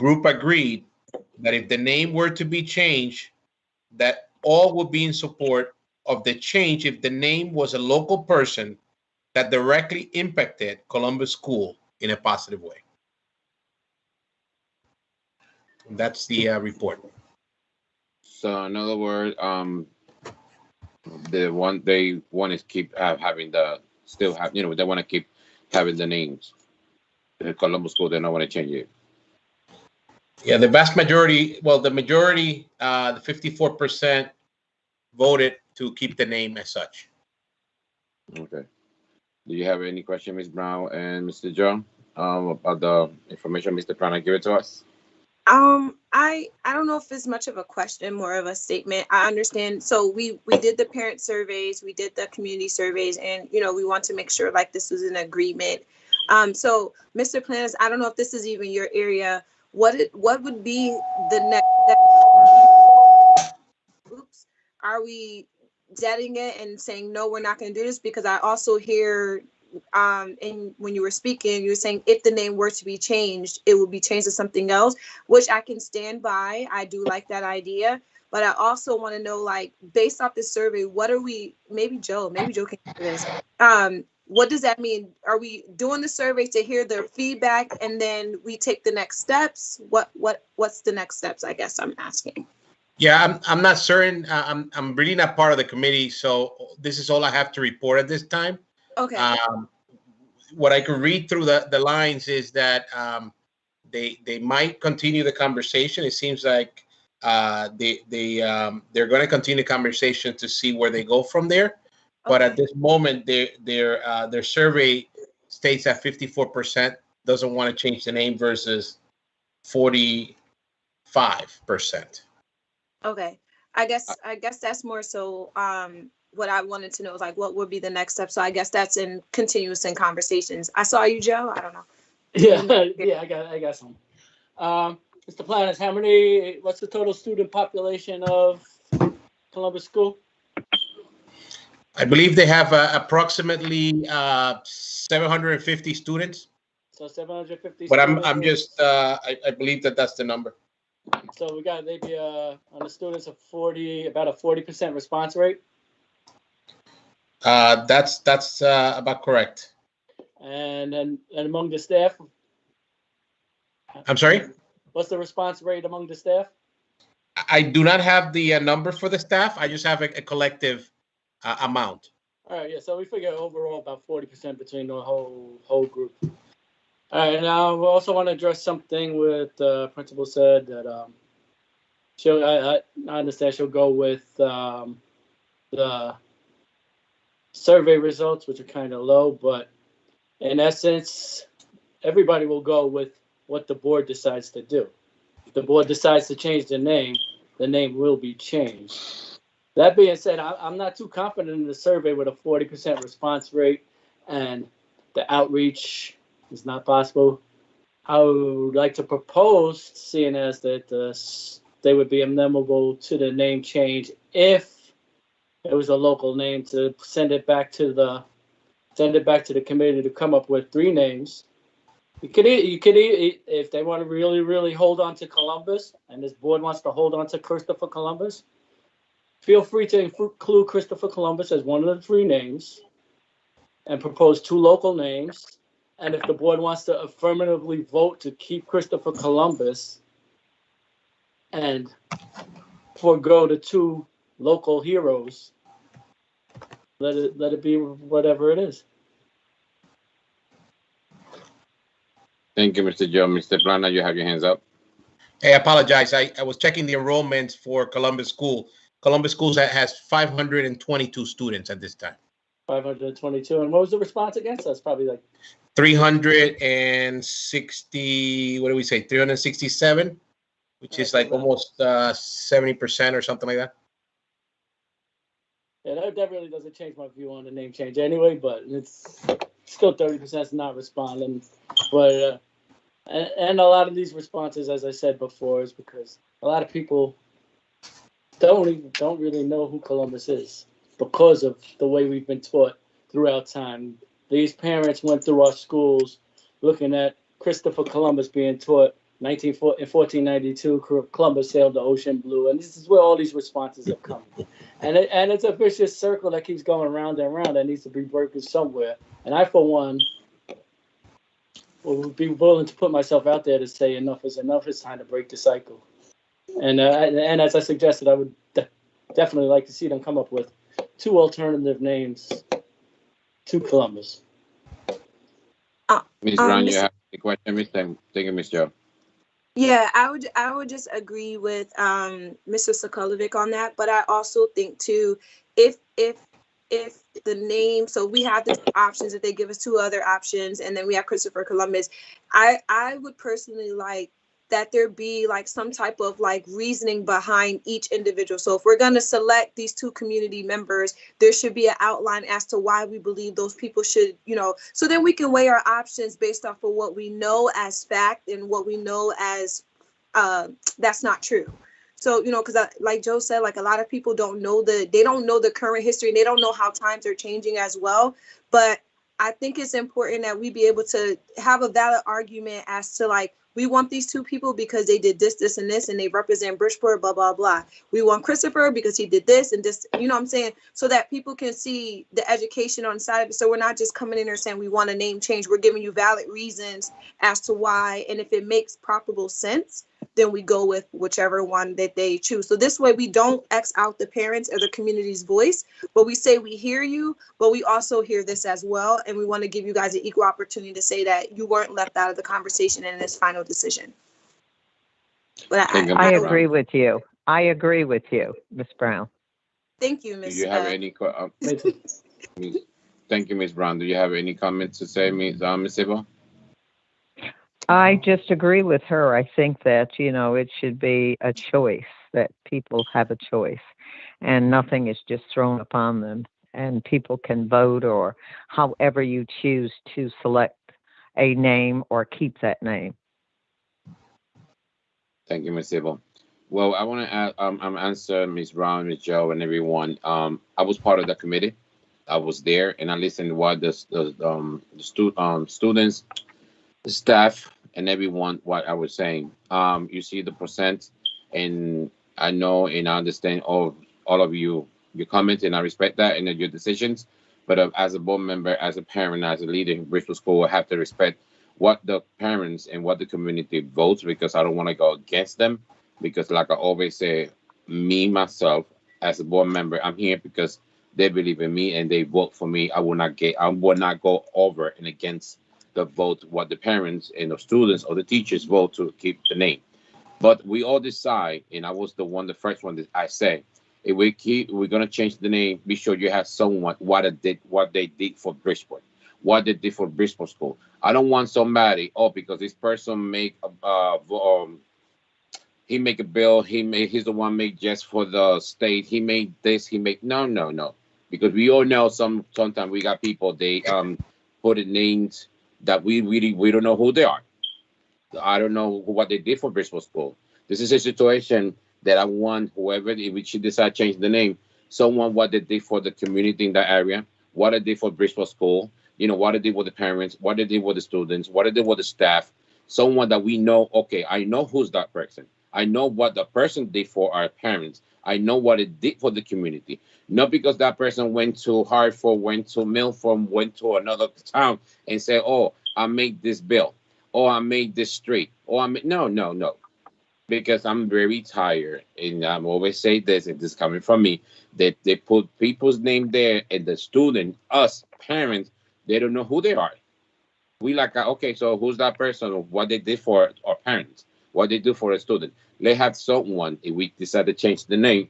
group agreed that if the name were to be changed, that all would be in support of the change if the name was a local person that directly impacted Columbus School in a positive way. And that's the report. So in other words, the one they want to keep having the still have they want to keep having the names. The Columbus School, they don't want to change it. Yeah, the vast majority, well, the majority, the 54% voted to keep the name as such. Okay. Do you have any question, Ms. Brown and Mr. John, about the information Mr. Plana give it to us? I don't know if it's much of a question, more of a statement. I understand. So we did the parent surveys, we did the community surveys, and we want to make sure like this was an agreement. So Mr. Planas, I don't know if this is even your area. What would be the next step? Oops. Are we deading it and saying no, we're not going to do this? Because I also hear and when you were speaking, you were saying if the name were to be changed, it would be changed to something else, which I can stand by. I do like that idea, but I also want to know, like, based off this survey, what are we? Maybe Joe can do this. What does that mean? Are we doing the survey to hear their feedback and then we take the next steps? What's the next steps? I guess I'm asking. Yeah, I'm not certain. I'm really not part of the committee, so this is all I have to report at this time. Okay. What I can read through the lines is that they might continue the conversation. It seems like they're going to continue the conversation to see where they go from there. Okay. But at this moment, their survey states that 54% doesn't want to change the name versus 45%. Okay. I guess that's more so what I wanted to know is like what would be the next step. So I guess that's in conversations. I saw you, Joe. I don't know. Yeah, I got some. Mr. Planas, what's the total student population of Columbus School? I believe they have approximately 750 students. So 750 but students. I'm just I believe that's the number. So we got maybe on the students about a 40% response rate. That's about correct. And among the staff? I'm sorry? What's the response rate among the staff? I do not have the number for the staff. I just have a collective amount. All right, yeah. So we figure overall about 40% between the whole group. All right, now we also want to address something with the principal said that I understand she'll go with the survey results, which are kind of low, but in essence, everybody will go with what the board decides to do. If the board decides to change the name will be changed. That being said, I'm not too confident in the survey with a 40% response rate and the outreach is not possible. I would like to propose, seeing as that they would be amenable to the name change if it was a local name, to send it back to the committee to come up with 3 names. You could if they want to really, really hold on to Columbus, and this board wants to hold on to Christopher Columbus, feel free to include Christopher Columbus as one of the 3 names and propose 2 local names. And if the board wants to affirmatively vote to keep Christopher Columbus and forego the 2 local heroes, let it be whatever it is. Thank you, Mr. Joe. Mr. Plana, you have your hands up. Hey, I apologize. I was checking the enrollments for Columbus School. Columbus Schools has 522 students at this time. 522. And what was the response against? That's probably like 360. What do we say? 367, which is like almost 70% or something like that. Yeah, that really doesn't change my view on the name change anyway, but it's still 30% is not responding. But and a lot of these responses, as I said before, is because a lot of people don't really know who Columbus is because of the way we've been taught throughout time. These parents went through our schools looking at Christopher Columbus being taught 1492, Columbus sailed the ocean blue, and this is where all these responses have come. And it's a vicious circle that keeps going round and round that needs to be broken somewhere. And I, for one, would be willing to put myself out there to say enough is enough. It's time to break the cycle. And as I suggested, I would definitely like to see them come up with 2 alternative names to Columbus. Ms. Brown, you have a question, Miss? Thank you, Ms. Joe. Yeah, I would just agree with Mr. Sokolovic on that, but I also think too, if the name, so we have the options, if they give us 2 other options, and then we have Christopher Columbus, I would personally like that there be like some type of like reasoning behind each individual. So if we're going to select these 2 community members, there should be an outline as to why we believe those people should, so then we can weigh our options based off of what we know as fact and what we know as that's not true. So, because like Joe said, like a lot of people don't know the current history, and they don't know how times are changing as well. But I think it's important that we be able to have a valid argument as to like, we want these 2 people because they did this, this, and this, and they represent Bridgeport, blah, blah, blah. We want Christopher because he did this and this, you know what I'm saying? So that people can see the education on the side of it. So we're not just coming in there saying we want a name change. We're giving you valid reasons as to why. And if it makes probable sense, then we go with whichever one that they choose. So this way we don't X out the parents or the community's voice, but we say we hear you, but we also hear this as well. And we want to give you guys an equal opportunity to say that you weren't left out of the conversation in this final decision. But I agree with you. I agree with you, Ms. Brown. Thank you, Ms. Do you have any? Thank you, Ms. Brown. Do you have any comments to say, Ms. Sibyl? I just agree with her. I think that, it should be a choice, that people have a choice and nothing is just thrown upon them, and people can vote or however you choose to select a name or keep that name. Thank you, Ms. Sibyl. Well, I want to answer Ms. Brown, Ms. Joe, and everyone. I was part of the committee. I was there, and I listened to what the students, the staff, and everyone, what I was saying. You see the percent, and I know and I understand all of your comments, and I respect that and your decisions. But as a board member, as a parent, as a leader in Bristol School, I have to respect what the parents and what the community votes, because I don't want to go against them. Because like I always say, me, myself, as a board member, I'm here because they believe in me and they vote for me. I will not go over and against the vote, what the parents and the students or the teachers vote to keep the name. But we all decide, and I was the first one that I say, if we're gonna change the name, be sure you have someone what they did for Bridgeport, what they did for Bridgeport School. I don't want somebody, because this person he make a bill, he's the one made just for the state, he made this, no. Because we all know sometimes we got people, they put in names that we don't know who they are. I don't know what they did for Bridgeport School. This is a situation that I want whoever, if we should decide to change the name, someone what they did for the community in that area, what they did for Bridgeport School, what they did with the parents, what they did with the students, what they did with the staff, someone that we know, okay, I know who's that person. I know what the person did for our parents. I know what it did for the community. Not because that person went to Hartford, went to Milford, went to another town and said, I made this bill, I made this street, no. Because I'm very tired, and I'm always say this, and this is coming from me, that they put people's name there, and the student, us parents, they don't know who they are. We like, okay, so who's that person? What they did for our parents? What they do for a student? They have someone, if we decide to change the name,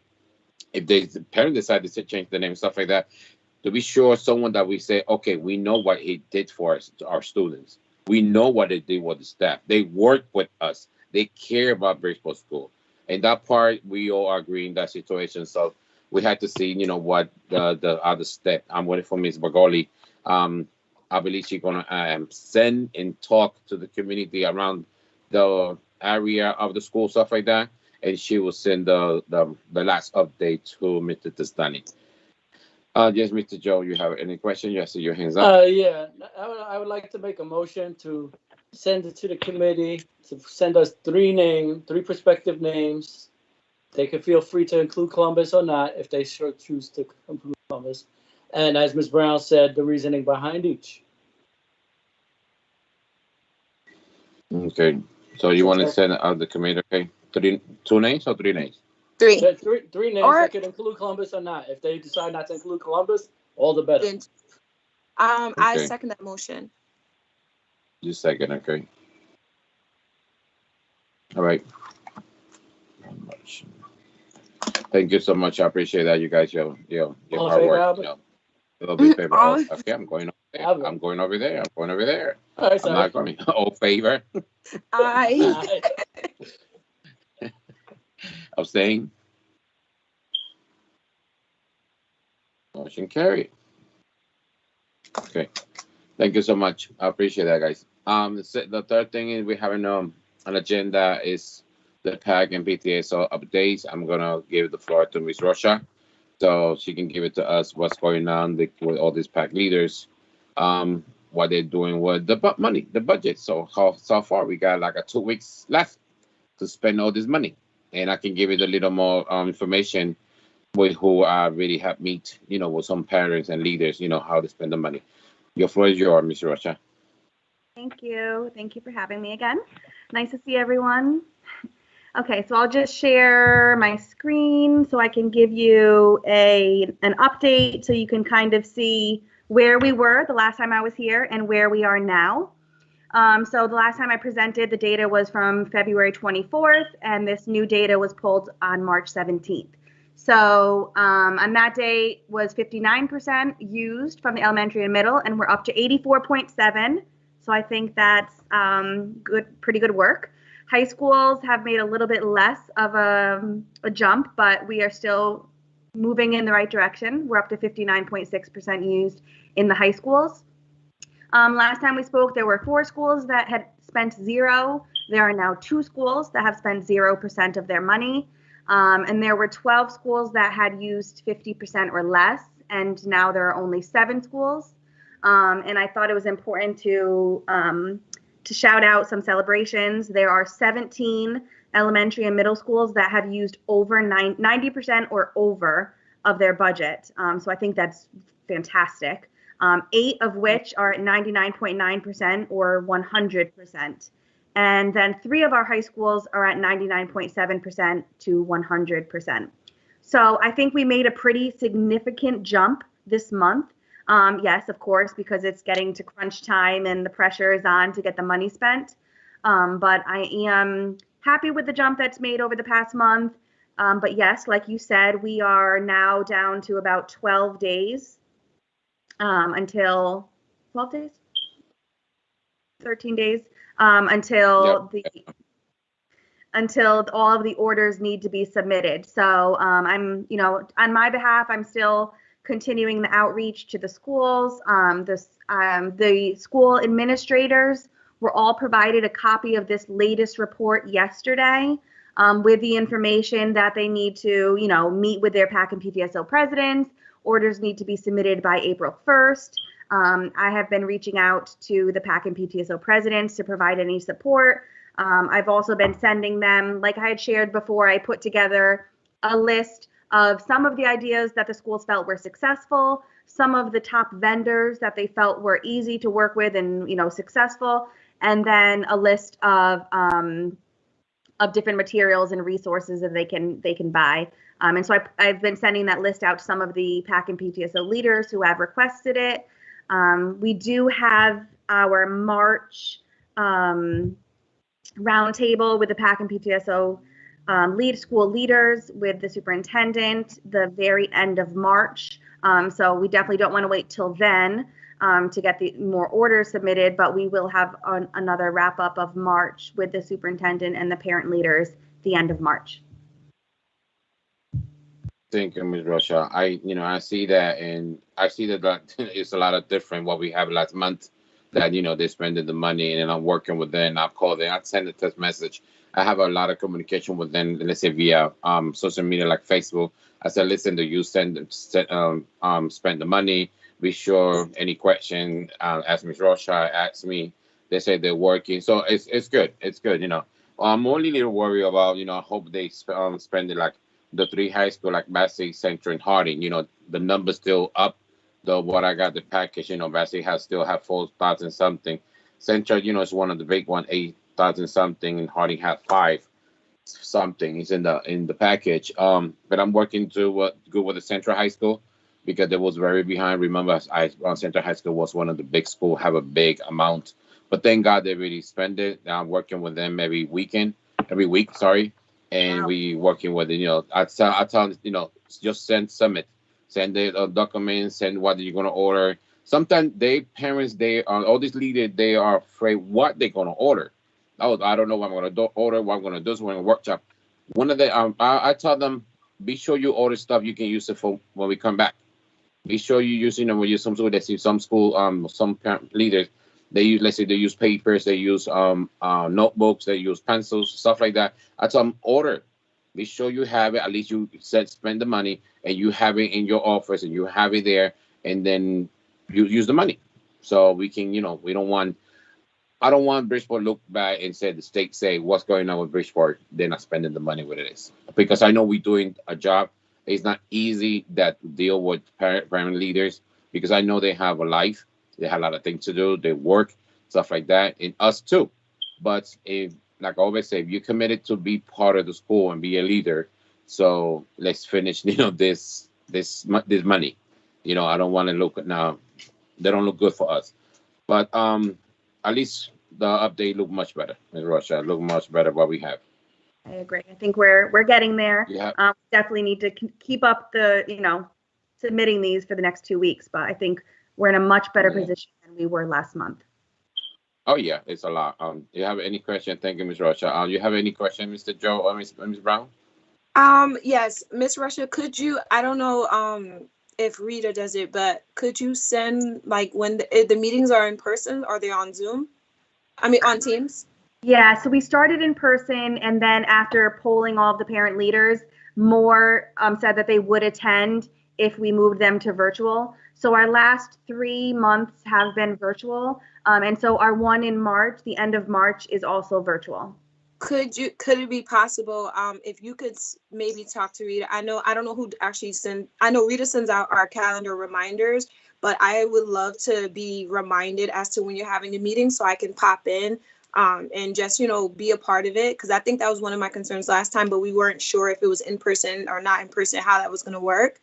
if the parent decide to change the name, stuff like that, to be sure someone that we say, okay, we know what he did for us, our students. We know what they did with the staff. They work with us. They care about Bridgeport School. And that part, we all agree in that situation. So we had to see, what the other step. I'm waiting for Ms. Bagoli. I believe she's going to send and talk to the community around the area of the school, stuff like that. And she will send the last update to Mr. Testani. Yes, Mr. Joe, you have any question? You see your hands up. Yeah, I would like to make a motion to send it to the committee to send us three prospective names. They can feel free to include Columbus or not if they sure choose to include Columbus. And as Ms. Brown said, the reasoning behind each. Okay. So you want to send out the committee? Okay. 2 names or 3 names? Three. Three names Or- that could include Columbus or not. If they decide not to include Columbus, all the better. I Okay. second that motion. Just a second, okay. All right. Thank you so much. I appreciate that, you guys. Your All in hard favor, work. Albert? You know, a little bit favor. All- Okay, I'm going over there. Albert. I'm going over there. I'm going over there. All right, I'm sorry. not going. All favor. Aye. Abstain. Motion carried. Okay. Thank you so much. I appreciate that, guys. The third thing is we have an agenda is the PAC and PTSO updates. I'm gonna give the floor to Ms. Rocha, so she can give it to us what's going on with all these PAC leaders, what they're doing with the money, the budget. So far we got like 2 weeks left to spend all this money, and I can give it a little more information with who really have meet, with some parents and leaders, how to spend the money. Your floor is yours, Ms. Rocha. Thank you. Thank you for having me again. Nice to see everyone. Okay, so I'll just share my screen so I can give you an update so you can kind of see where we were the last time I was here and where we are now. So the last time I presented, the data was from February 24th, and this new data was pulled on March 17th. So on that day was 59% used from the elementary and middle, and we're up to 84.7. So I think that's pretty good work. High schools have made a little bit less of a jump, but we are still moving in the right direction. We're up to 59.6% used in the high schools. Last time we spoke, there were 4 schools that had spent 0. There are now 2 schools that have spent 0% of their money. And there were 12 schools that had used 50% or less, and now there are only 7 schools. And I thought it was important to shout out some celebrations. There are 17 elementary and middle schools that have used over 90% or over of their budget. So I think that's fantastic. 8 of which are at 99.9% or 100%. And then 3 of our high schools are at 99.7% to 100%. So I think we made a pretty significant jump this month. Yes, of course, because it's getting to crunch time and the pressure is on to get the money spent. But I am happy with the jump that's made over the past month. But yes, like you said, we are now down to about 12 days until 12 days, 13 days until until all of the orders need to be submitted. So I'm, on my behalf, I'm still continuing the outreach to the schools. The school administrators were all provided a copy of this latest report yesterday with the information that they need to, meet with their PAC and PTSO presidents. Orders need to be submitted by April 1st. I have been reaching out to the PAC and PTSO presidents to provide any support. I've also been sending them, like I had shared before, I put together a list of some of the ideas that the schools felt were successful, some of the top vendors that they felt were easy to work with and successful, and then a list of different materials and resources that they can buy. And so I've been sending that list out to some of the PAC and PTSO leaders who have requested it. We do have our March roundtable with the PAC and PTSO school leaders with the superintendent the very end of March. So we definitely don't want to wait till then to get the more orders submitted, but we will have another wrap up of March with the superintendent and the parent leaders the end of March. Thank you, Ms. Rocha. I see that, and I see that it's a lot of different what we have last month. That they spending the money, and I'm working with them. I've called them. I send a text message. I have a lot of communication with them. Let's say via social media like Facebook. I said, listen, do you spend the money? Be sure any question, ask Ms. Rocha, ask me. They say they're working, so it's good. It's good, you know. I'm only a little worried about, you know, I hope they spend it like the three high school like Bassett, Central, and Harding. You know, the number's still up. The what I got the package, you know, Bassett has still have 4,000 something. Central, you know, is one of the big one, 8,000 something, and Harding have 5 something. It's in the package. But I'm working to go with the Central High School because they was very behind. Remember, Central High School was one of the big school, have a big amount. But thank God they really spend it. Now I'm working with them every week, sorry. And Wow. we working with, you know, I tell them, you know, just send the documents, send what you're going to order. Sometimes they are, all these leaders, they are afraid what they're going to order. Oh, I don't know what I'm going to order, what I'm going to do, so we're in a workshop. One of the, I tell them, be sure you order stuff you can use it for when we come back. Be sure you use, you know, when you some school, they see some school, some parent leaders, they use, let's say they use papers, they use notebooks, they use pencils, stuff like that. I tell them, order. Be sure you have it. At least you spend the money and you have it in your office and you have it there, and then you use the money. So we can, you know, I don't want Bridgeport look back and say the state say what's going on with Bridgeport. They're not spending the money with it is, because I know we're doing a job. It's not easy that to deal with parent leaders, because I know they have a life. They have a lot of things to do. They work, stuff like that, and us too. But if, like I always say, if you're committed to be part of the school and be a leader, so let's finish, you know, this money. You know, I don't want to look now. They don't look good for us. But at least the update look much better in Russia. Look much better what we have. I agree. I think we're getting there. Yeah. Definitely need to keep up the, you know, submitting these for the next 2 weeks. But I think we're in a much better position than we were last month. Oh yeah, it's a lot. Do you have any question? Thank you, Ms. Rocha. You have any question, Mr. Joe or Ms. Brown? Yes, Miss Russia, could you, I don't know if Rita does it, but could you send, like, when the meetings are in person, are they on Zoom? I mean, on Teams? Yeah, so we started in person, and then after polling all of the parent leaders, more said that they would attend if we moved them to virtual. So our last 3 months have been virtual, and so our one in March, the end of March, is also virtual. Could it be possible if you could maybe talk to Rita? I don't know who actually I know Rita sends out our calendar reminders, but I would love to be reminded as to when you're having a meeting so I can pop in and just, you know, be a part of it, because I think that was one of my concerns last time, but we weren't sure if it was in person or not in person, how that was going to work.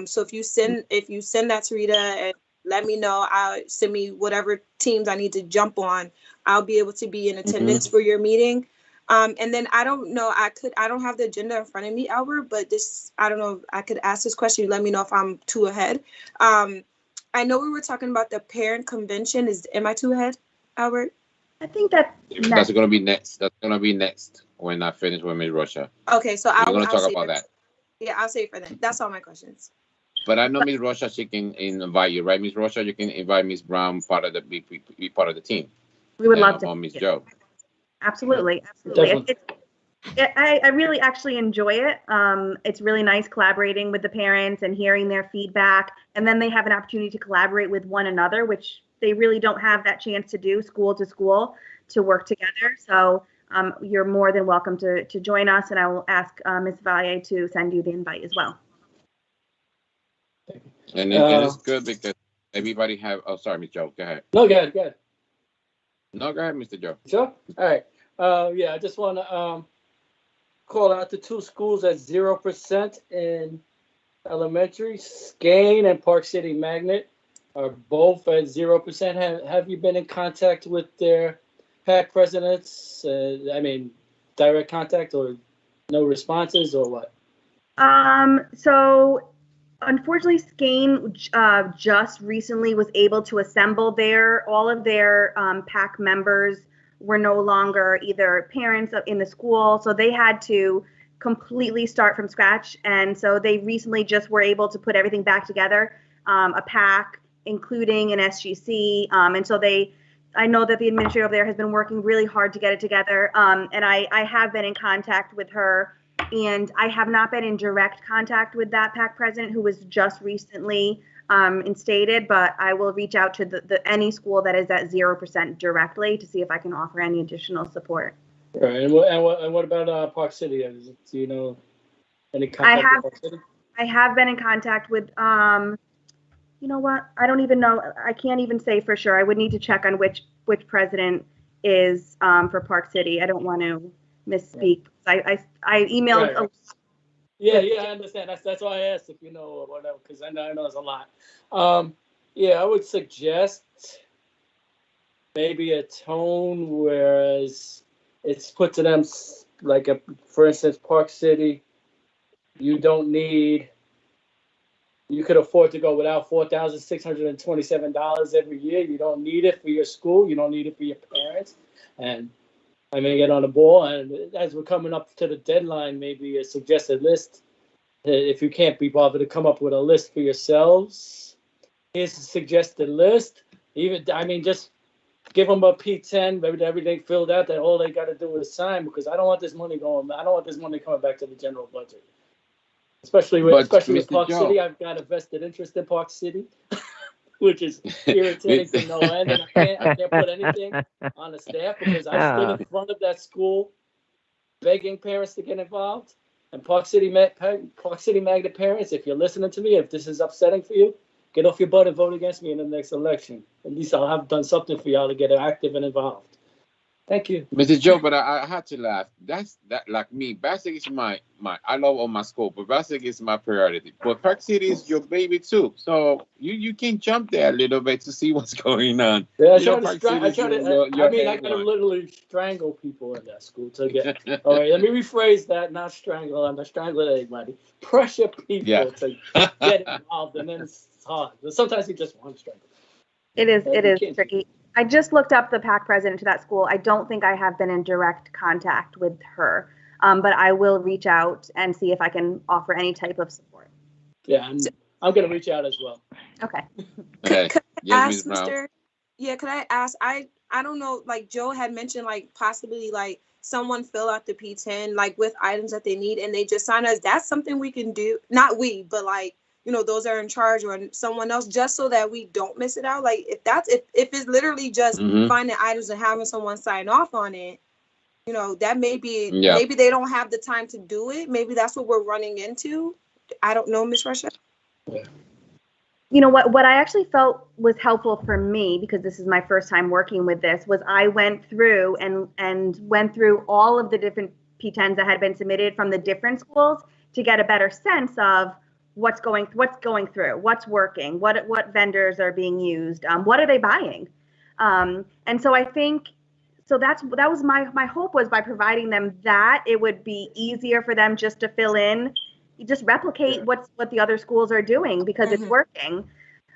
So if you send that to Rita and let me know, send me whatever teams I need to jump on, I'll be able to be in attendance for your meeting. And then I don't know, I don't have the agenda in front of me, Albert, but I don't know, I could ask this question. Let me know if I'm too ahead. I know we were talking about the parent convention. Am I too ahead, Albert? I think that's going to be next. That's going to be next when I finish with Ms. Russia. Okay, so we're going to talk about that. Yeah, I'll say it for then. That's all my questions. But I know Ms. Russia, she can invite you, right, Ms. Russia? You can invite Ms. Brown be part of the team. We would love to. Or Ms. Joe. Absolutely. I really actually enjoy it. It's really nice collaborating with the parents and hearing their feedback, and then they have an opportunity to collaborate with one another, which they really don't have that chance to do school to school, to work together. So you're more than welcome to join us, and I will ask Ms. Valle to send you the invite as well. And it's good because everybody have. Oh, sorry, Ms. Joe. Go ahead. No, go ahead. No, go ahead, Mr. Joe. Sure. All right. Yeah, I just want to call out the 2 schools at 0% in elementary. Skane and Park City Magnet are both at 0%. Have you been in contact with their PAC presidents? Direct contact, or no responses, or what? So unfortunately, Skane just recently was able to assemble all of their PAC members were no longer either parents in the school, so they had to completely start from scratch. And so they recently just were able to put everything back together, a PAC, including an SGC. And so I know that the administrator over there has been working really hard to get it together. And I have been in contact with her, and I have not been in direct contact with that PAC president, who was just recently instated, but I will reach out to the any school that is at 0% directly to see if I can offer any additional support. Right. And what about Park City? Do you know any contact with Park City? I have been in contact with, you know what? I don't even know. I can't even say for sure. I would need to check on which president is for Park City. I don't want to misspeak. I emailed. Right. Yeah, I understand. That's why I asked if you know or whatever, because I know there's a lot. I would suggest maybe a tone whereas it's put to them like for instance, Park City. You could afford to go without $4,627 every year. You don't need it for your school. You don't need it for your parents. And I may get on the ball. And as we're coming up to the deadline, maybe a suggested list. If you can't be bothered to come up with a list for yourselves, here's a suggested list. Just give them a P10, maybe everything filled out. That all they got to do is sign, because I don't want this money coming back to the general budget. Especially with Park City, I've got a vested interest in Park City, which is irritating to no end. And I can't put anything on the staff because I stood in front of that school begging parents to get involved. And Park City Magnet parents, if you're listening to me, if this is upsetting for you, get off your butt and vote against me in the next election. At least I'll have done something for y'all to get active and involved. Thank you, Mr. Joe. But I had to laugh. That like me. Basic is my. I love all my school, but Basic is my priority. But Park City is your baby too, so you can jump there a little bit to see what's going on. Yeah, I gotta literally strangle people in that school to get. All right, let me rephrase that. Not strangle. I'm not strangling anybody. Pressure people to get involved, and then it's hard. But sometimes you just want to strangle. It is tricky. I just looked up the PAC president to that school. I don't think I have been in direct contact with her, but I will reach out and see if I can offer any type of support. Yeah, I'm going to reach out as well. Okay. Could I ask, I don't know, like Joe had mentioned, like possibly like someone fill out the P10, like with items that they need and they just sign us. That's something we can do. Not we, but like, those are in charge or someone else, just so that we don't miss it out. Like if it's literally just finding items and having someone sign off on it, that maybe they don't have the time to do it. Maybe that's what we're running into. I don't know, Ms. Russia. You know what I actually felt was helpful for me, because this is my first time working with this, was I went through and went through all of the different P10s that had been submitted from the different schools to get a better sense of what's going through, what's working, what vendors are being used, what are they buying, and so I think that was my hope, was by providing them that it would be easier for them just to fill in, just replicate what the other schools are doing, because it's working.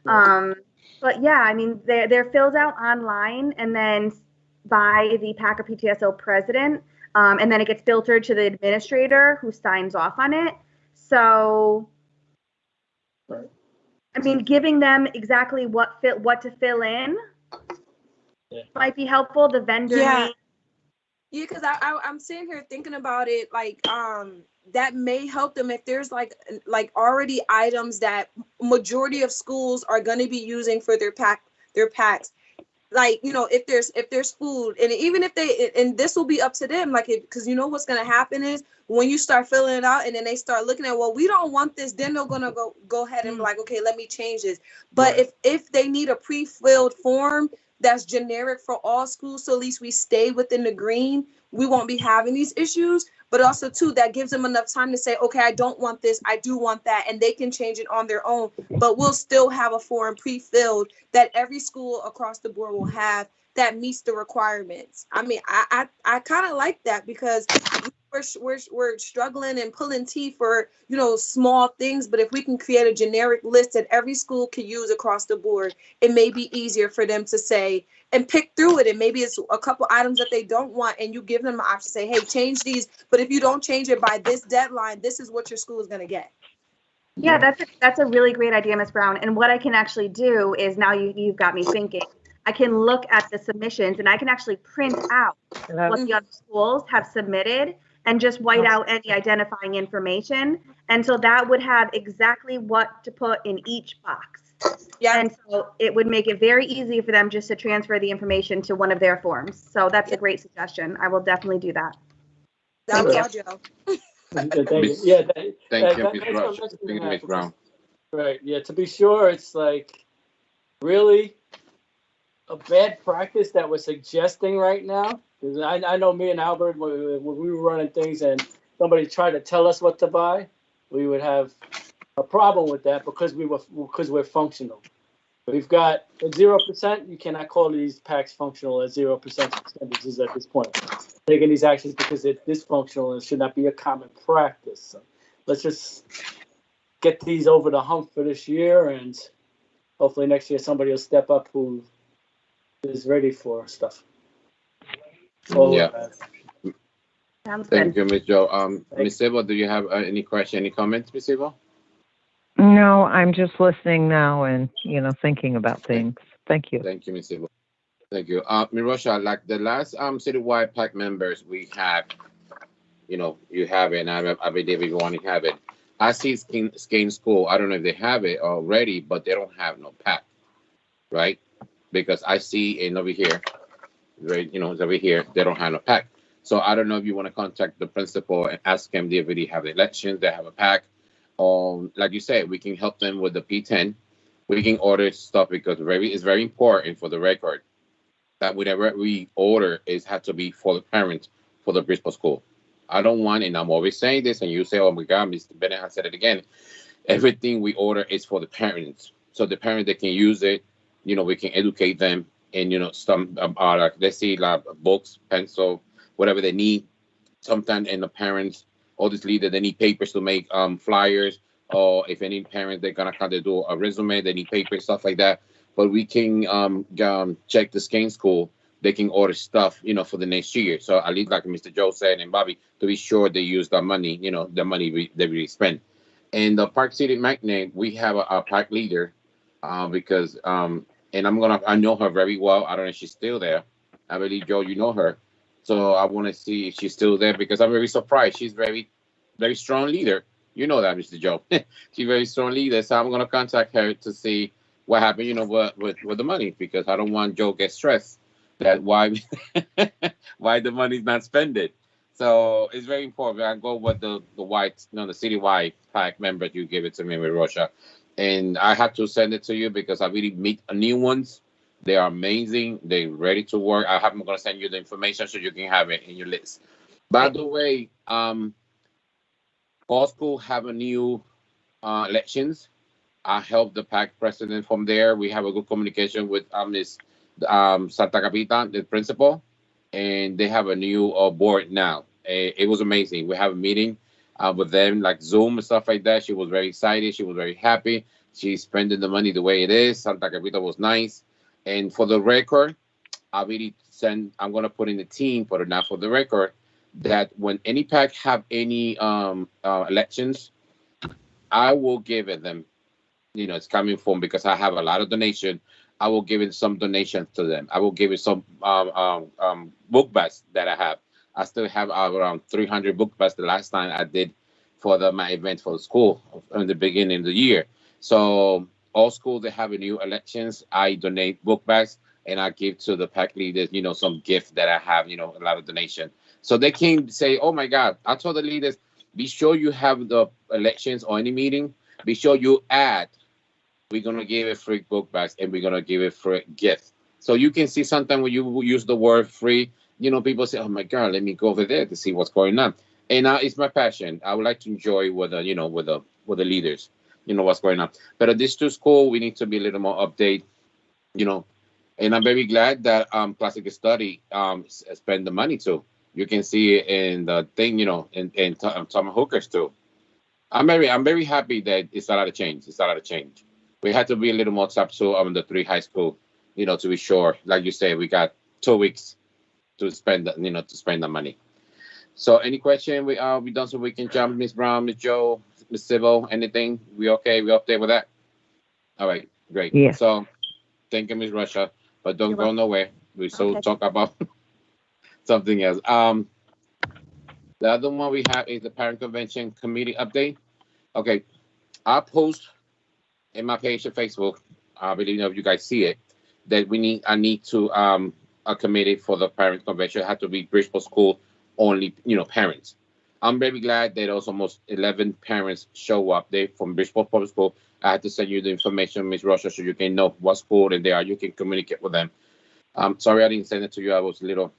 But yeah, I mean they're filled out online and then by the PAC or PTSO president, and then it gets filtered to the administrator who signs off on it. So. Right. I mean, giving them exactly what to fill in might be helpful. The vendor name. Yeah, because I'm sitting here thinking about it, like that may help them if there's like already items that majority of schools are going to be using for their packs. Like, if there's food, and even if and this will be up to them, like, because what's going to happen is when you start filling it out and then they start looking at, well, we don't want this, then they're going to go ahead and be like, okay, let me change this. But if they need a pre-filled form that's generic for all schools, so at least we stay within the green, we won't be having these issues. But also too, that gives them enough time to say, okay, I don't want this, I do want that, and they can change it on their own. But we'll still have a form pre-filled that every school across the board will have that meets the requirements. I mean, I kind of like that, because we're struggling and pulling teeth for small things. But if we can create a generic list that every school can use across the board, it may be easier for them to say and pick through it. And maybe it's a couple items that they don't want, and you give them an option to say, hey, change these, but if you don't change it by this deadline, this is what your school is going to get. Yeah, that's a really great idea, Ms. Brown. And what I can actually do is, now you've got me thinking, I can look at the submissions and I can actually print out what the other schools have submitted and just white out any identifying information. And so that would have exactly what to put in each box. Yeah. And so it would make it very easy for them just to transfer the information to one of their forms. So that's a great suggestion. I will definitely do that. That was Yeah. all, Joe. Thank you. Miss- Yeah, Thank you, that's Ms. what Rush. I'm Thank you, Ms. Brown. Right. Yeah. To be sure, it's like really a bad practice that we're suggesting right now. 'Cause I know me and Albert, when we were running things and somebody tried to tell us what to buy, we would have a problem with that because we're functional. We've got at 0%. You cannot call these packs functional at 0% expenditures at this point. Taking these actions because it's dysfunctional and should not be a common practice. So let's just get these over the hump for this year, and hopefully next year somebody will step up who is ready for stuff. Yeah. Sounds Thank good. you, Ms. Joe. Ms. Sibyl, do you have any question, any comments, Ms. Sibyl? No, I'm just listening now and, thinking about things. Thank you. Thank you, Ms. Sibyl. Thank you. Mirosha, like the last citywide PAC members we have, you have it, and I believe everyone have it. I see Skane School. I don't know if they have it already, but they don't have no PAC, right? Because I see in over here, right? It's over here. They don't have no PAC. So I don't know if you want to contact the principal and ask them if they have the elections, they have a PAC. Like you said, we can help them with the P10. We can order stuff because it's very important for the record that whatever we order has to be for the parents for the Brisbane school. I don't want, and I'm always saying this, and you say, oh my God, Mr. Bennett has said it again. Everything we order is for the parents. So the parents, they can use it, we can educate them and, some, like, let's see, like books, pencil, whatever they need. Sometimes, and the parents, all these leaders, they need papers to make flyers, or if any parents, they're going to kind of do a resume, they need papers, stuff like that. But we can check the Skane School. They can order stuff, for the next year. So at least, like Mr. Joe said, and Bobby, to be sure they use the money, the money they really spend. And the Park City Magnet, we have a park leader, because and I know her very well. I don't know if she's still there. I believe, Joe, you know her. So I want to see if she's still there because I'm very surprised. She's very, very strong leader. You know that, Mr. Joe. She's very strong leader. So I'm gonna contact her to see what happened, with the money, because I don't want Joe get stressed that why why the money's not spent. So it's very important. I go with the white, the citywide PAC members. You give it to me with Russia, and I have to send it to you because I really meet new ones. They are amazing. They're ready to work. I'm going to send you the information so you can have it in your list. By the way, all schools have a new elections. I help the PAC president from there. We have a good communication with Miss Santa Capita, the principal, and they have a new board now. It was amazing. We have a meeting with them, like Zoom and stuff like that. She was very excited. She was very happy. She's spending the money the way it is. Santa Capita was nice. And for the record, I'm going to put in the team, but not for the record, that when any PAC have any elections, I will give it them. It's coming from, because I have a lot of donation. I will give it some donations to them. I will give it some book bags that I have. I still have around 300 book bags the last time I did for my event for the school in the beginning of the year. So all schools that have a new elections, I donate book bags and I give to the PAC leaders, some gift that I have, a lot of donation. So they can say, oh my God, I told the leaders, be sure you have the elections or any meeting, be sure you add, we're going to give it free book bags and we're going to give it free gift. So you can see sometimes when you use the word free, people say, oh my God, let me go over there to see what's going on. And it's my passion. I would like to enjoy with the leaders, what's going on. But at this two school, we need to be a little more update, and I'm very glad that Classic Study spend the money too. You can see it in the thing, in Tom Hookers too. I'm very happy that it's a lot of change. It's a lot of change. We had to be a little more up to the 3 high school, to be sure. Like you say, we got 2 weeks to spend, to spend the money. So, any question? We done, so we can jump. Miss Brown, Miss Joe, Miss Sybil, anything? We okay? We up there with that? All right, great. Yeah. So, thank you, Miss Russia, but don't You're go welcome. nowhere. We still Okay. talk about something else. The other one we have is the Parent Convention Committee update. Okay, I post in my page on Facebook. I believe if you guys see it, that I need to a committee for the parent convention. It had to be Bridgeport School only, parents. I'm very glad that also almost 11 parents show up there from Bridgeport Public School. I had to send you the information, Ms. Rocha, so you can know what school and they are. You can communicate with them. Sorry I didn't send it to you. I was a little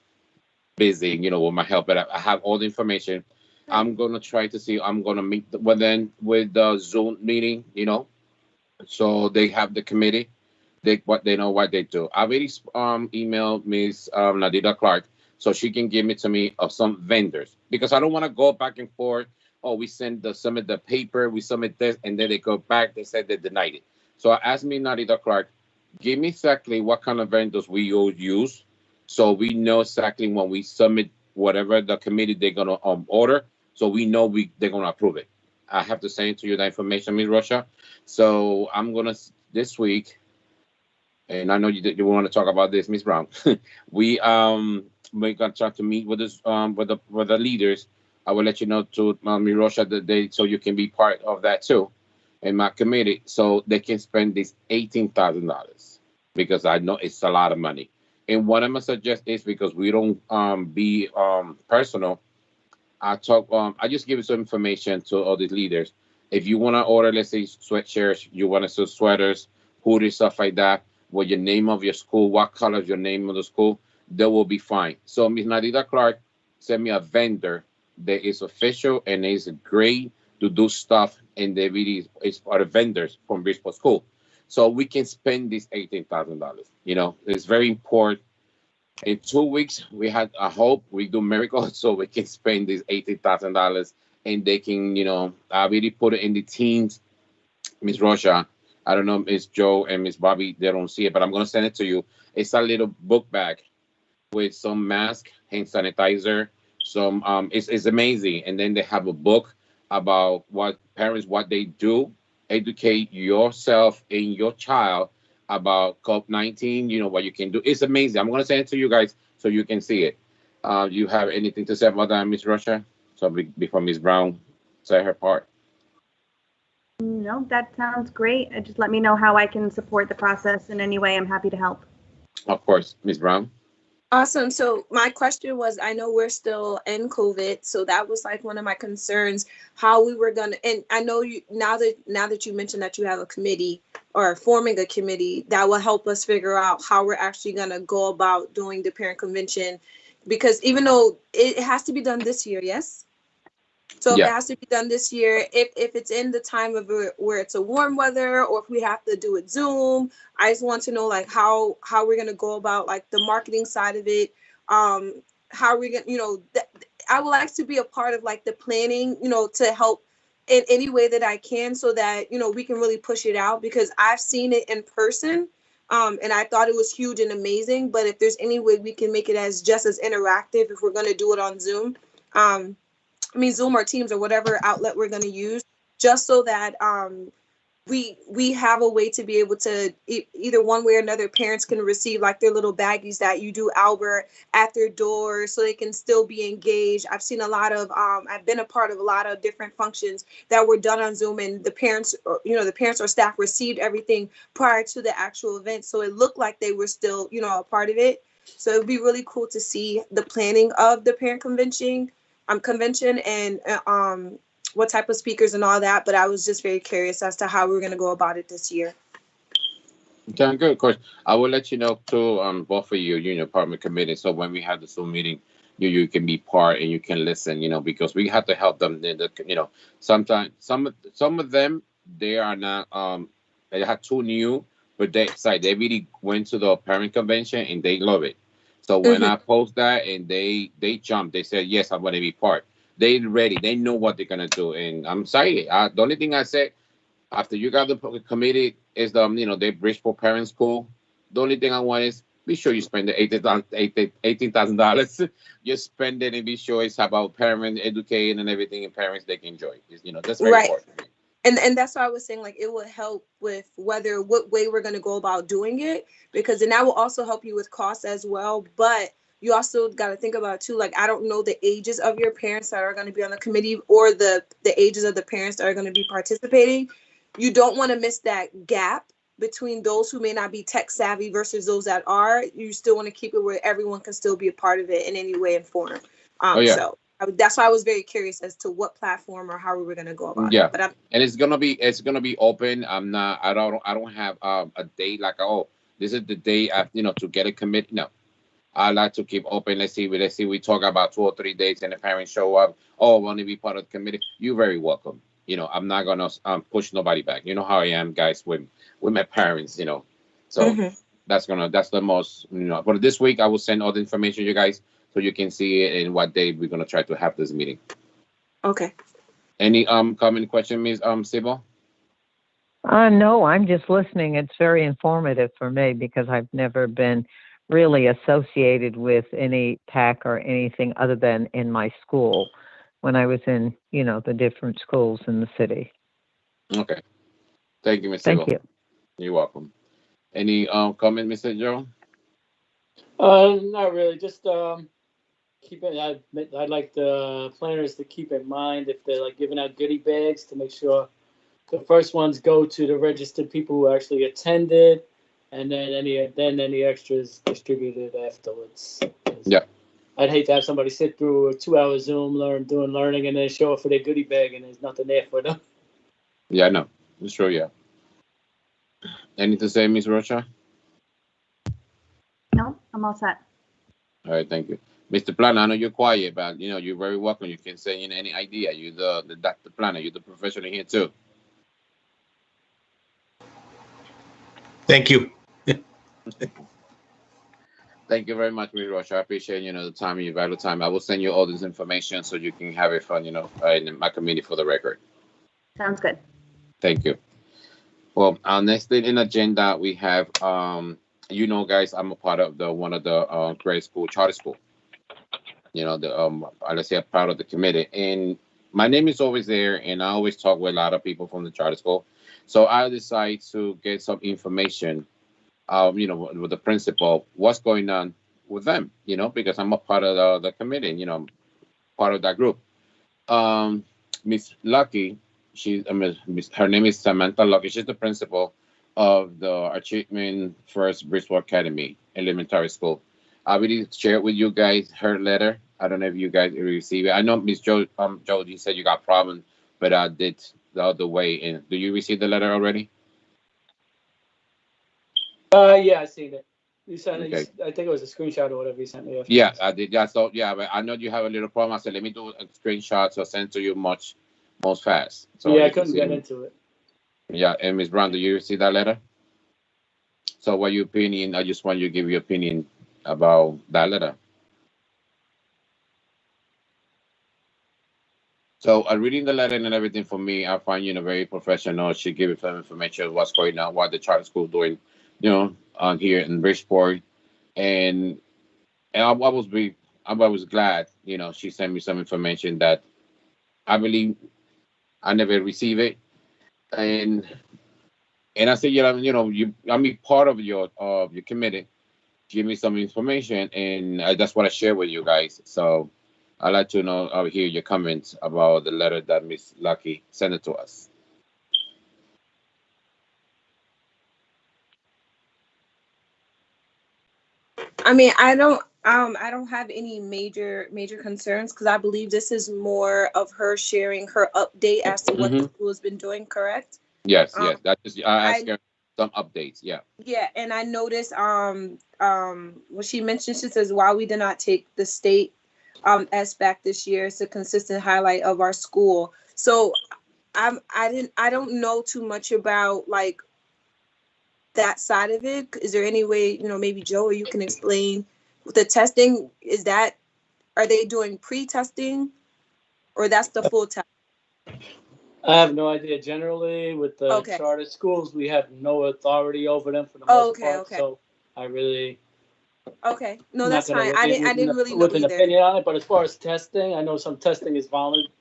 busy, with my help, but I have all the information. I'm gonna try to see. I'm gonna meet with them with the Zoom meeting, so they have the committee. They know what they do. I already emailed Ms. Nadida Clark so she can give it to me of some vendors, because I don't want to go back and forth. Oh, we submit the paper, we submit this, and then they go back. They said they denied it. So I asked me Nadida Clark, give me exactly what kind of vendors we will use, so we know exactly when we submit whatever the committee they're gonna order, so we know they're gonna approve it. I have to send to you the information, Ms. Rocha. So I'm gonna this week, and I know you want to talk about this, Ms. Brown. we're gonna try to meet with this with the leaders. I will let you know to Ms. Rocha the day, so you can be part of that too, in my committee, so they can spend this $18,000, because I know it's a lot of money. And what I'm gonna suggest is, because we don't be personal, I just give you some information to all these leaders. If you want to order, let's say, sweatshirts, you want to sell sweaters, hoodies, stuff like that, with your name of your school, what color is your name of the school, they will be fine. So Ms. Nadida Clark sent me a vendor that is official and is great to do stuff, and they really is for the vendors from Bridgeport School. So we can spend this $18,000. It's very important. In 2 weeks, we had a hope we do miracles, so we can spend this $18,000, and they can, I really put it in the teens. Miss Rocha, I don't know, Miss Joe and Miss Bobby, they don't see it, but I'm gonna send it to you. It's a little book bag with some mask, hand sanitizer, some it's amazing. And then they have a book about what they do, educate yourself and your child about COVID-19, what you can do. It's amazing. I'm gonna send it to you guys so you can see it. You have anything to say about that, Miss Rocha? So before Miss Brown say her part. No, that sounds great. Just let me know how I can support the process in any way. I'm happy to help. Of course, Ms. Brown. Awesome. So my question was, I know we're still in COVID, so that was like one of my concerns, how we were gonna. And I know you now that you mentioned that you have a committee or forming a committee, that will help us figure out how we're actually gonna go about doing the parent convention, because even though it has to be done this year, yes. So if it has to be done this year, if it's in the time of where it's a warm weather, or if we have to do it Zoom, I just want to know like how we're gonna go about like the marketing side of it. How we're gonna, I would like to be a part of like the planning, to help in any way that I can, so that we can really push it out, because I've seen it in person. And I thought it was huge and amazing. But if there's any way we can make it just as interactive, if we're gonna do it on Zoom, Zoom or Teams or whatever outlet we're going to use, just so that we have a way to be able to either one way or another, parents can receive like their little baggies that you do, Albert, at their door, so they can still be engaged. I've seen a lot of I've been a part of a lot of different functions that were done on Zoom, and the parents or staff received everything prior to the actual event, so it looked like they were still a part of it. So it would be really cool to see the planning of the parent convention and what type of speakers and all that. But I was just very curious as to how we were going to go about it this year. Okay, good. Of course, I will let you know too. Both of you, department committee. So when we have the Zoom meeting, you can be part and you can listen. Because we have to help them. Sometimes some of them, they are not. They are too new, but they really went to the parent convention and they love it. So when I post that and they jump, they say, yes, I want to be part. They're ready. They know what they're going to do. And I'm excited. The only thing I said, after you got the committee, is the Bridgeport Parent School. The only thing I want is be sure you spend the $18,000. You spend it and be sure it's about parents educating and everything, and parents they can enjoy. That's very important. And that's why I was saying, like, it would help with what way we're going to go about doing it, because then that will also help you with costs as well. But you also got to think about too, like, I don't know the ages of your parents that are going to be on the committee, or the ages of the parents that are going to be participating. you don't want to miss that gap between those who may not be tech savvy versus those that are. You still want to keep it where everyone can still be a part of it in any way and form. So that's why I was very curious as to what platform or how we were going to go about it. But and it's gonna be open. I don't have a date like, oh, this is the day to get a commit. No, I like to keep open. Let's see. We talk about 2 or 3 days, and the parents show up. Oh, I want to be part of the committee. You're very welcome. I'm not gonna push nobody back. You know how I am, guys, with my parents. So that's the most. For this week, I will send all the information you guys so you can see it and what day we're gonna try to have this meeting. Okay. Any comment, question, Ms. Sybil? No, I'm just listening. It's very informative for me because I've never been really associated with any PAC or anything other than in my school when I was in, the different schools in the city. Okay. Thank you, Ms. Sybil. Thank you. You're welcome. Any comment, Mr. Joe? Not really. Just I'd like the planners to keep in mind if they're like giving out goodie bags to make sure the first ones go to the registered people who actually attended, and then any extras distributed afterwards. Yeah. I'd hate to have somebody sit through a 2-hour Zoom learning and then show up for their goodie bag and there's nothing there for them. Yeah, I know. It's true, yeah. Anything to say, Ms. Rocha? No, I'm all set. All right, thank you. Mr. Planner, I know you're quiet, but you're very welcome. You can say any idea. You're the planner. You're the professional here too. Thank you. Thank you very much, Ms. Rocha. I appreciate the time, your valuable time. I will send you all this information so you can have it fun, in my committee for the record. Sounds good. Thank you. Well, our next thing in agenda we have, guys, I'm a part of one of the grade school charter school. Let's say I'm part of the committee, and my name is always there, and I always talk with a lot of people from the charter school. So I decided to get some information, with the principal, what's going on with them, because I'm a part of the committee, part of that group. Miss Lucky, her name is Samantha Lucky. She's the principal of the Achievement First Bristol Academy Elementary School. I already shared with you guys her letter. I don't know if you guys receive it. I know Miss Joe, you said you got problems, but I did the other way. And do you receive the letter already? Yeah, I seen it. You sent it. Okay. I think it was a screenshot or whatever you sent me. Yeah, I did. Yeah, so but I know you have a little problem. I said, let me do a screenshot so send to you most fast. So yeah, I couldn't get into it. Yeah, and Ms. Brown, do you receive that letter? So what your opinion? I just want you to give your opinion about that letter. So reading the letter and everything for me, I find very professional. She gave me some information of what's going on, what the charter school doing, on here in Bridgeport, and I was glad, she sent me some information that I believe I never received it, and I said, I'm part of your committee. Give me some information, and that's what I share with you guys. So I'd like to hear your comments about the letter that Miss Lucky sent it to us. I mean, I don't have any major concerns because I believe this is more of her sharing her update as to what the school has been doing. Correct? Yes. That is. I asked her some updates. Yeah. Yeah, and I noticed what she mentioned. She says, "While we did not take the state SBAC this year, it's a consistent highlight of our school." So I don't know too much about like that side of it. Is there any way, maybe Joe or you can explain the testing? Are they doing pre-testing or that's the full test? I have no idea. Generally with the charter schools, we have no authority over them for the most part. Okay. So I really. Okay. No, that's fine. I didn't really know with an opinion on it, but as far as testing, I know some testing is voluntary.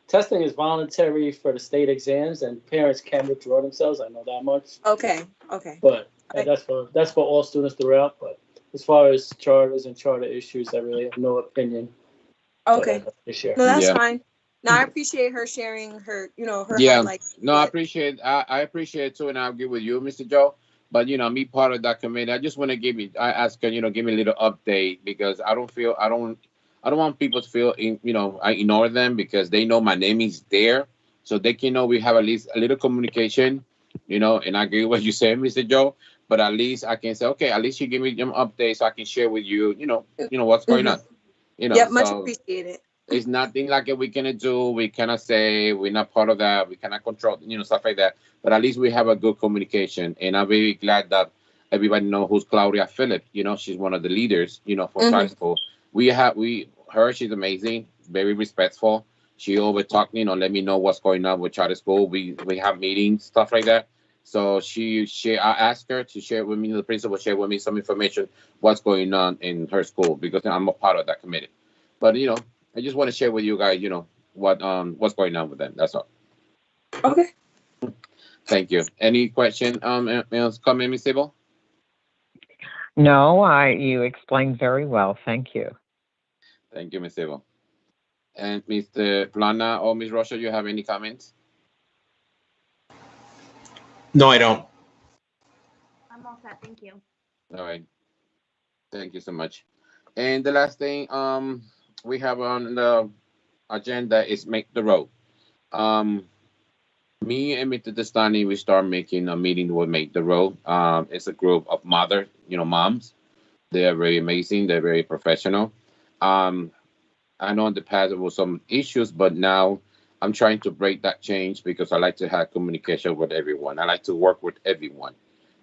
Testing is voluntary for the state exams, and parents can withdraw themselves. I know that much. Okay. But that's for all students throughout. But as far as charters and charter issues, I really have no opinion. Okay. No, that's fine. No, I appreciate her sharing her, her Yeah, highlights. no, I But appreciate I appreciate it too, and I agree with you, Mr. Joe. But me part of that committee, I just want to I ask her, give me a little update because I don't want people to feel I ignore them because they know my name is there, so they can know we have at least a little communication, And I agree with what you say, Mr. Joe. But at least I can say, okay, at least you give me them updates so I can share with you, what's going on, Yep, much So appreciated. it's nothing like we cannot do. We cannot say we're not part of that. We cannot control, stuff like that. But at least we have a good communication. And I'm very glad that everybody know who's Claudia Phillips. She's one of the leaders, for charter school. She's amazing, very respectful. She always talk, let me know what's going on with charter school. We have meetings, stuff like that. So I asked her to share with me, the principal share with me some information, what's going on in her school, because I'm a part of that committee. But I just want to share with you guys, what's going on with them. That's all. Okay. Thank you. Any question? Comment, Ms. Sybil? No, you explained very well. Thank you. Thank you, Ms. Sybil. And Mr. Plana or Ms. Rocha, you have any comments? No, I don't. I'm all set. Thank you. All right. Thank you so much. And the last thing we have on the agenda is Make the Road. Me and Mr. Destani, we start making a meeting with Make the Road. It's a group of moms. They are very amazing. They're very professional. I know in the past there was some issues, but now I'm trying to break that change because I like to have communication with everyone. I like to work with everyone.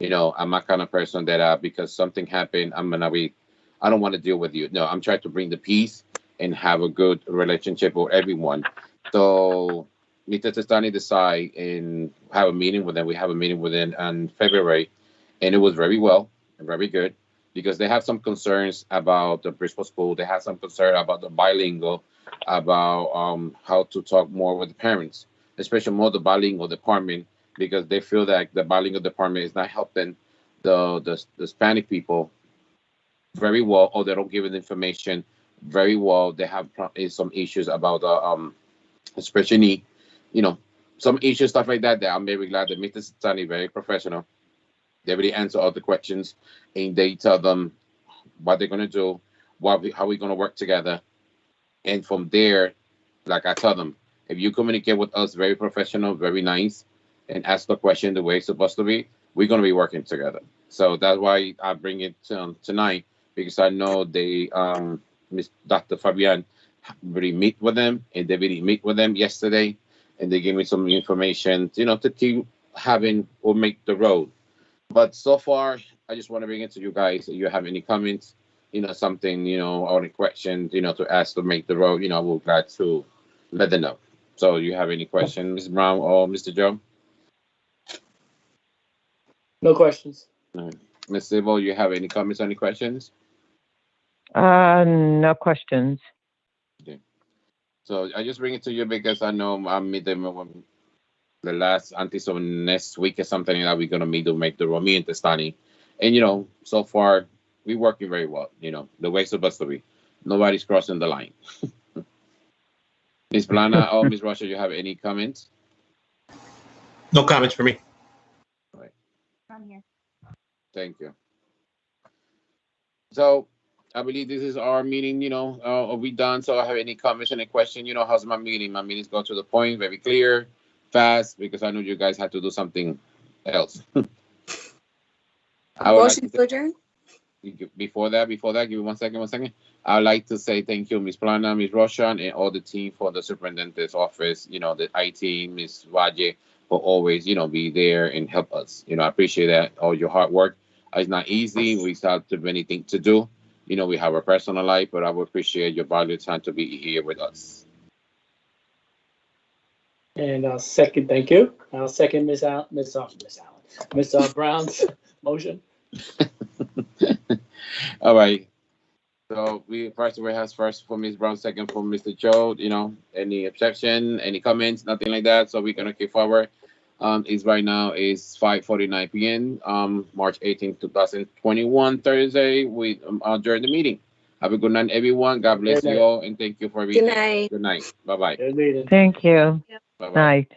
I'm not kind of person that because something happened, I don't want to deal with you. No, I'm trying to bring the peace and have a good relationship with everyone. So Mr. Testani decide and have a meeting with them. We have a meeting with them in February, and it was very well and very good because they have some concerns about the preschool school. They have some concern about the bilingual, about how to talk more with the parents, especially more the bilingual department, because they feel that the bilingual department is not helping the Hispanic people very well, or they don't give it information very well. They have some issues about special need, some issues, stuff like that. That I'm very glad that Mr. Sani very professional. They really answer all the questions, and they tell them what they're gonna do, how we're gonna work together, and from there, like I tell them, if you communicate with us very professional, very nice, and ask the question the way it's supposed to be, we're gonna be working together. So that's why I bring it tonight, because I know they, Miss Dr. Fabian, really meet with them, and they really meet with them yesterday, and they gave me some information, to keep having or make the road. But so far, I just want to bring it to you guys. If you have any comments, something, or any questions, to ask to make the road, we're glad to let them know. So you have any questions, Ms. Brown or Mr. Joe? No questions. All right. Ms. Sybil, you have any comments, any questions? No questions. Okay. So I just bring it to you because I know I'm meeting the last until next week or something like that. We're gonna meet to make the road, me and Testani. And so far we're working very well, the way it's supposed to be. Nobody's crossing the line. Ms. Plana or Ms. Rocha, you have any comments? No comments for me. All right. I'm here. Thank you. So I believe this is our meeting, are we done? So I have any comments, any question, how's my meeting? My meetings go to the point, very clear, fast, because I know you guys had to do something else. Motion to adjourn? Before that, give me 1 second. I would like to say thank you, Ms. Plana, Ms. Roshan, and all the team for the superintendent's office, the IT, Ms. Valle, for always, be there and help us. I appreciate that, all your hard work. It's not easy. We have too many things to do. We have a personal life, but I would appreciate your valuable time to be here with us. And I'll second, thank you. I'll second Miss Brown's motion. All right. So we have first for Ms. Brown, second for Mr. Joe. Any objection, any comments, nothing like that. So we're gonna keep forward. It's right now is 5:49 p.m. March 18, 2021, Thursday. We adjourn the meeting. Have a good night, everyone. God bless Good you night. all, and thank you for Good everything. night. Good night. Bye bye. Good meeting. Thank you. Bye bye. Night.